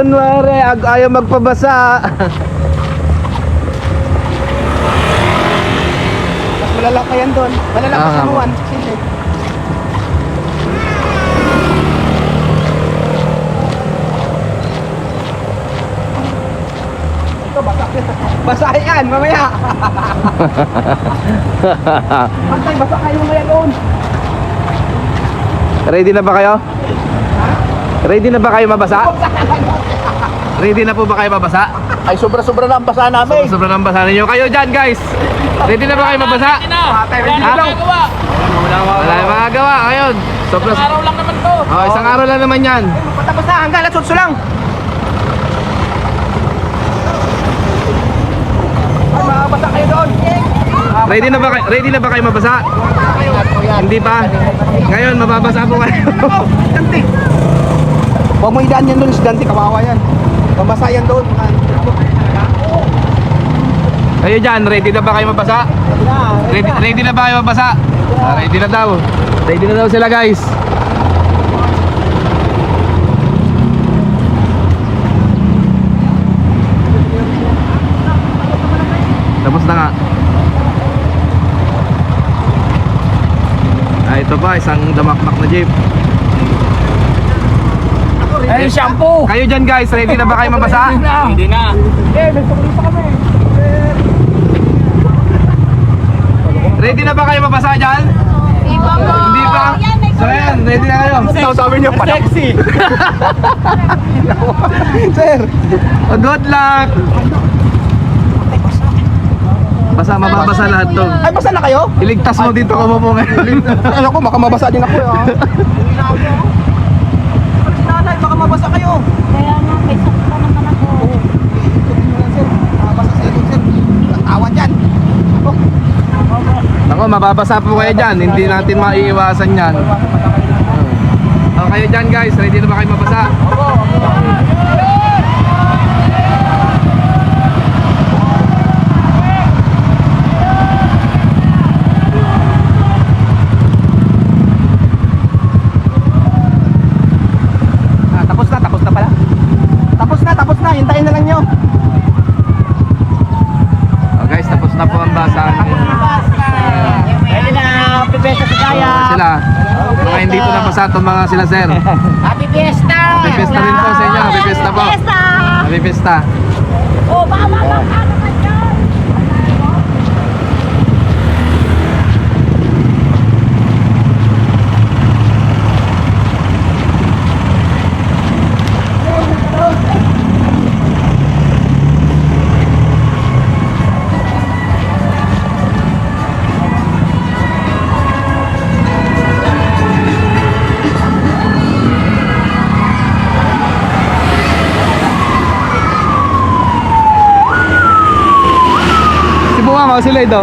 kunwari ayaw magpabasa. Mas malala pa yan doon. Malala pa sa buwan. Sige. Ito, basa yan, mamaya. Antay, basa kayo mamaya doon. Ready na ba kayo? Ready na ba kayo mabasa? Ready na po ba kayo mabasa? Ay, sobra-sobra na ang basa namin. Sobrang ang basa ninyo. Kayo dyan guys, ready na ba kayo mabasa? Wala yung magagawa ngayon. Isang araw lang naman to. Oh, isang araw lang naman yan. Patapos na, hanggang alas 8 lang. Ay, makabasa kayo doon. Ready na ba kayo mabasa? Hindi pa. Ngayon mababasa po kayo. Dante. Huwag mo idaan yan doon, si Dante, kawawa yan. Mamasa yan doon. Kayo dyan, ready na ba kayo mabasa? Ready na ba kayo mabasa? Ready na daw. Ready na daw sila guys. Tapos na nga. Ito pa, isang damakmak na jeep. Ay, shampoo! Kayo dyan guys, ready na ba kayo mabasa? Hindi na. Eh, may sukli pa kami. Ready na ba kayo mabasa dyan? Hindi pa? So yan, ready na kayo. Sabi niyo pa. Sexy. Sir. Good luck! Basa, mababasa lahat to. Ay, basa na kayo? Iligtas mo dito ka mo po ngayon. Ano ko, baka mabasa din ako. Nanay, baka mabasa kayo. Kaya nga, may sakta naman ako. Mabasa sa ito, sir. Tawa dyan. Ako, mababasa po kayo dyan. Hindi natin maiiwasan yan. O, kayo dyan guys, ready na ba kayo mabasa? Tapos na pala. Tapos na. Hintayin na lang nyo. O guys, tapos na po ang basahan. Pwede na, pipesa sa kaya. Sila. Mga hindi po nabasa itong mga sila sir. Happy Fiesta! Happy Fiesta rin po sa inyo. Happy Fiesta po. Happy Fiesta. Oh, baka lang ka naman dyan! Si Bunga, sila ito.